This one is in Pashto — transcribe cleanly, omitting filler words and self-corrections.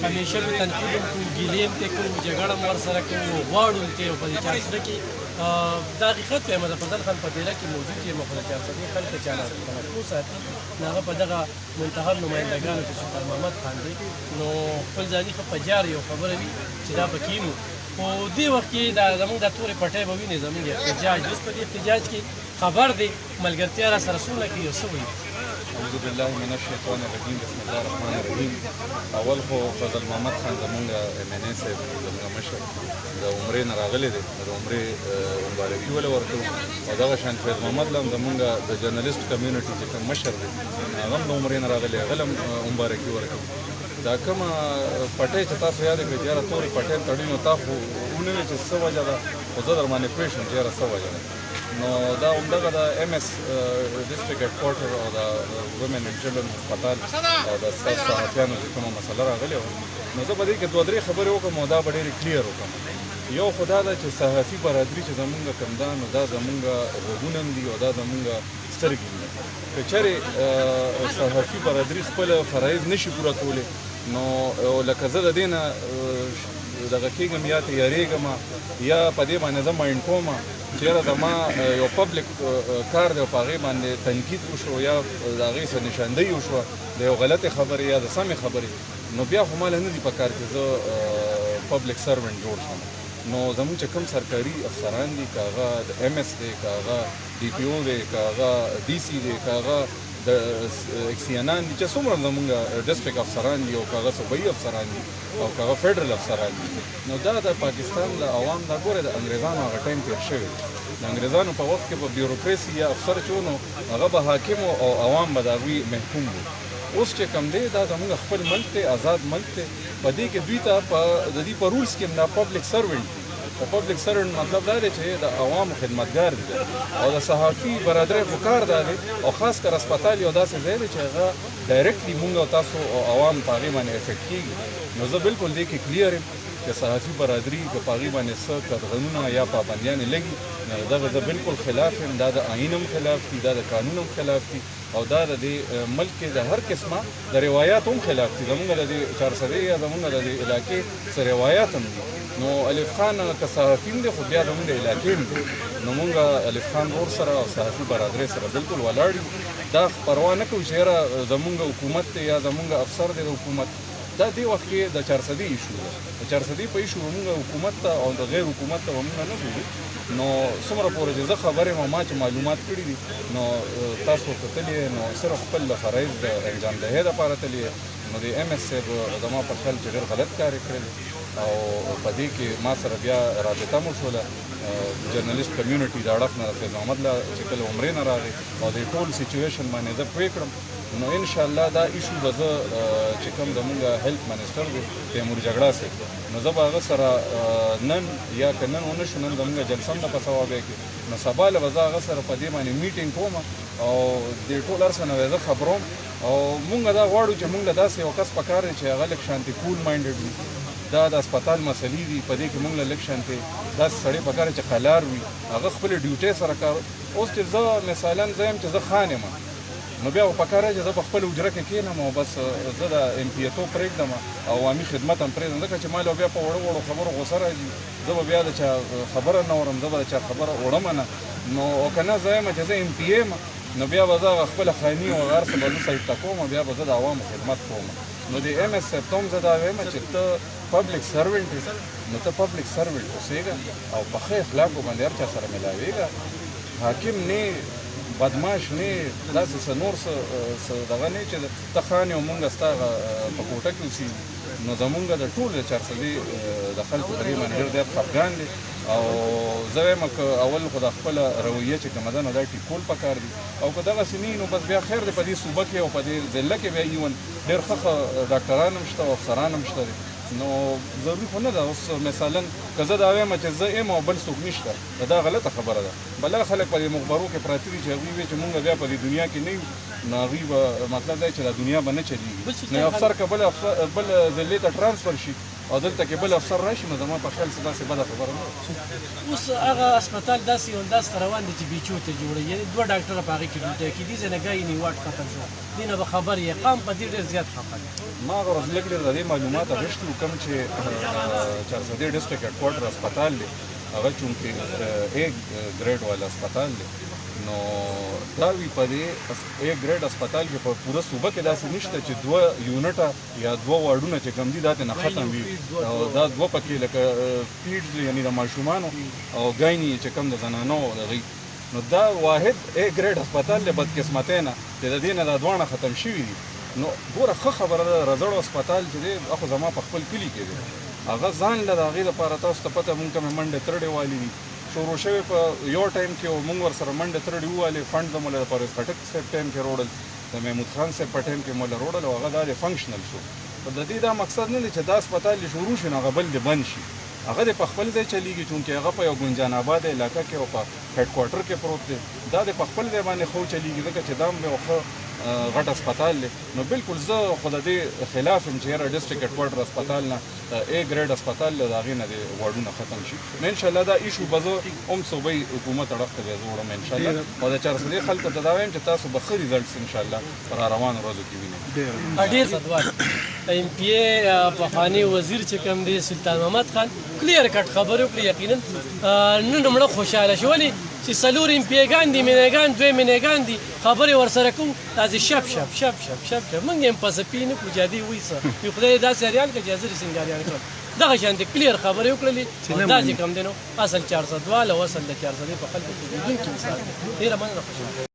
همیشه به تنقید هم کوو ګیلې هم ترې کوو جګړه هم ورسره کوو غواړو هم ترې او په دې چارسده کې دا حقیقت دی احمد افضل خان په ډیره کې موجود یم خو د چارسدې خلک چا نه توقع ساتي نو هغه په دغه منتخب نمایندګانو کې سلطان محمد خان دی نو خپل ځاني ښه په جار یو خبره وي چې دا پکې وي خو دې وخت کې دا زموږ دا تورې پټۍ به وینې زموږ احتجاج اوس په دې احتجاج کې خبر دی ملګرتیا را سره څونه کوي او څه وایي اعوذ بالله من الشیطان الرجیم بسم الله الرحمن الرحیم اول خو فضل محمد خان زمونږ MNA صاحب زمونږ مشر د عمرې نه راغلی دی د عمرې مبارکي ولې ورکړو او دغه شان فیض محمد له هم زمونږ د جرنلسټ کمیونټي چې کوم مشر دی هغه هم د عمرې نه راغلی هغه له هم مبارکي ورکړو دا کومه پټۍ چې تاسو یاد کړئ چې یاره تورې پټۍ تړي نو تا خو ونوي چې څه وجه ده خو زه در باندې پوه شوم چې یاره څه وجه ده نو دا همدغه د MS ډسټرکټ هیډکوارټر او د وومن اینډ چلډرن هسپتال او د ستاسو صحافیانو چې کومه مسله راغلې وه نو زه به دې کې دوه درې خبرې وکړم او دا به ډېرې کلیر وکړم یو خو دا ده چې صحافي برادري چې زمونږ کوم ده نو دا زمونږ غوږونه هم دي او دا زمونږ سترګې هم دي که چېرې صحافي برادري خپله فرایض نشي پوره کولی نو لکه زه د دې نه دغه کېږم یا تیارېږم یا په دې باندې زه مایند کوم چې یاره زما یو پبلک کار دی او په هغې باندې تنقید وشو یا د هغې څه نشاندهي وشوه د یو غلطې خبرې یا د سمې خبرې نو بیا خو ماله نه دي په کار چې زه پبلک سرونټ جوړ شم نو زموږ چې کوم سرکاري افسران دي که هغه د MS دی که هغه DPO دی که هغه DC دی که هغه د اکسیانان دي چې څومره زمونږ ډسټرکټ افسران دي او که هغه صوبایي افسران دي او که هغه فیډرل افسران دي نو دا د پاکستان د عوام دا ګوره د انګریزانو هغه ټایم تېر شوی د انګریزانو په وخت کې په بیوروکراسي یا افسر چې و نو هغه به حاکم او عوام به د هغوی محکوم وو اوس چې کوم دی دا زموږ خپل ملک دی آزاد ملک دی په دې کې دوی ته د دې په رولس کې هم دا پبلک سرونټ دي د پبلک سرونټ مطلب دا دی چې د عوامو خدمتګار دي او د صحافي برادرۍ خو کار دا دی او خاص کر هسپتال یو داسې ځای دی چې هغه ډایرکټلی مونږ او تاسو او عوام په هغې باندې افیکټ کېږي نو زه بالکل دې کې کلیر یم چې صحافي برادري که په هغې باندې څه قدغنونه یا پابندیانې لګي نو دغه زه بالکل خلاف یم دا د آئین هم خلاف دي دا د قانون هم خلاف دي او دا د دې ملک کې د هر قسمه د روایات هم خلاف دي زمونږ د دې چارسدې یا زمونږ د دې علاقې څه روایات هم دي نو الف خان که صحافي هم دی خو بیا زمونږ د علاقې هم دي نو مونږ الف خان ورور سره او صحافي برادرۍ سره بالکل ولاړ یو دا پروا نه کوو چې یاره زمونږ حکومت دی یا زمونږ افسر دی د حکومت دا دې وخت کې د چارسدې ایشو ده د چارسدې په ایشو به مونږ حکومت ته او د غیر حکومت ته به مونږ نه ګورو نو څومره پورې چې زه خبر یم او ما چې معلومات کړي دي نو تاسو کتلي نو صرف خپل فرایض د انجام دهۍ دپاره تلي نو د MS صاحب زما په خیال چې ډېر غلط کار یې کړی او په دې کې ما سره بیا رابطه مو شوله جرنلسټ کمیونټي د اړخ نه فیض محمد له چې کله عمرې نه راغی او د ټول سچویشن باندې زه پوه کړم نو انشاءالله دا ایشو به زه چې کوم زمونږ هیلث منسټر دی تیمور جګړه صاحب نو زه به هغه سره نن یا که نن ونه شو نن زمونږ جلسه هم ده په ثوابۍ کې نو سبا له به زه هغه سره په دې باندې میټینګ کوم او دې ټول هر څه نه به زه خبروم او مونږ دا غواړو چې مونږ له داسې یو کس پکار دی چې هغه لږ شانتي کول ماینډډ وي دا د هسپتال مسلې دي په دې کې مونږ له لږ شانتې داسې سړی پکار دی چې قلار وي هغه خپلې ډیوټۍ سره کار اوس چې زه مثالا زه یم چې زه خان یم نو بیا به پکار دی چې زه په خپله حجره کې کښېنم او بس زه د MP توب پرېږدم او عوامي خدمت هم پرېږدم ځکه چې ما له بیا په وړو وړو خبرو غوسه راځي زه به بیا د چا خبره نه اورم زه به د چا خبره وړم نه نو او که نه زه یم چې زه MP یم نو بیا به زه خپله خاني او هغه هر څه به زه سجده کوم بیا به زه د عوامو خدمت کوم نو د MS صاحب ته هم زه دا وایم چې ته پبلک سرونټ یې نو ته پبلک سرونټ اوسېږه او په ښه اخلاقو باندې هر چا سره ملاوېږه حاکم نه بدماش نه داسې څه نور څه دغه نه چې ته خان یې او مونږ ستا په کوټه کې اوسېږو نو زمونږ د ټول د چارسدې د خلکو په دې باندې ډېر زیات خفګان دي او زه وایم که اول خو د خپله رویه چې کومه ده نو دا ټیکول پکار دي او که دغسې نه نو بس بیا خیر دی په دې صوبه کې او په دې ضلع کې بیا ایون ډېر ښه ډاکټران هم شته او افسران هم شته دي نو ضروري خو نه ده اوس مثلا که زه دا وایم چې زه یم او بل څوک نشته دا غلطه خبره ده بله خلک په دې مخبرو کې پراته دي چې هغوی وایي چې مونږ بیا په دې دنیا کې نه یو نو هغوی به مطلب دی چې دا دنیا به نه چلېږي نو یو افسر که بل ضلعې ته ټرانسفر شي او دلته کې بل افسر راشي نو زما په خیال څه داسې بده خبره نه ده. اوس هغه هسپتال داسې انداز ته روان دی چې بیچو ته جوړوي، یعنې دوه ډاکټره په هغې کې ډوټۍ کېدي، ځینې ګایي نیواټ ختم شو، دې نه به خبر یې قام په دې ډېر زیات خفه دی. ما هغه ورځ لږ ډېر د دې معلومات اخیستي کوم چې چارسدې ډسټرکټ هیډ کوارټر هسپتال دی هغه چونکې اے ګریډ والا هسپتال دی نو دا وی په دې اے ګریډ هسپتال کې په پوره صوبه کې داسې نشته چې دوه یونټه یا دوه واډونه چې کوم دي دا نه ختم وي او دا دوه پکې لکه پیډز یعنی د ماشومانو او ګایني چې کوم د زنانو دغه نو دا واحد اے ګریډ هسپتال له بدقسمتۍ نه چې د دې نه دا دوانه ختم شوي دي نو ګوره ښه خبره ده رزړو هسپتال چې دی اخو زما په خپل کلي کې دی هغه ځان له د هغې دپاره تاسو ته پته مونږ کومې منډې ترړې والي دي شروع شوې په یو ټایم کې مونږ ورسره منډې ترړې ووالې فنډ د مولا د پرویز خټک صاحب ټایم کې روړل د محمود خان صاحب په ټایم کې مولا روړل او هغه دا د فنکشنل شو خو د دې دا مقصد نه دی چې دا هسپتال دې شروع شي نو هغه بل دې بند شي هغه د په خپل ځای چلیږي چونکې هغه په یو ګنجان آباد علاقه کې او په هیډ کوارټر کې پروت دی دا د په خپل ځای باندې خو چلیږي ځکه چې دا هم یو ښه غټ هسپتال دی نو بالکل زه خو د دې خلاف یم چې یاره ډسټرکټ هیډ کوارټر هسپتال نه اے ګریډ هسپتال له د هغې نه د واډونه ختم شي نو انشاءالله دا ایشو به زه هم صوبۍ حکومت اړخ ته بیا زه وړم انشاءالله او د چارسدې خلکو ته دا وایم چې تاسو به ښه ریزلټس انشاءالله په را روانو ورځو کې وینئ ډېر سدوار ایم پی ای پخوانی وزیر چې کوم دی سلطان محمد خان کلیر کټ خبرې وکړې یقینا نن مړه خوشحاله شو ولې چې څلور ایم پی ایګان دي مینېګان دوی مینېګان دي خبرې ورسره کوو داسې شپ شپ شپ شپ شپ شپ موږ یم پسپي نه کړو جادي وایي څه یو خدای داسې اریان کړه چې حضر سینګاریان کړل دغه شانتې کلیر خبرې وکړلې دا چې کوم دی نو اصل 400 واله او اصل د 400 په خلکو کې لیدونکي مثال دی ډېره مننه خوشحاله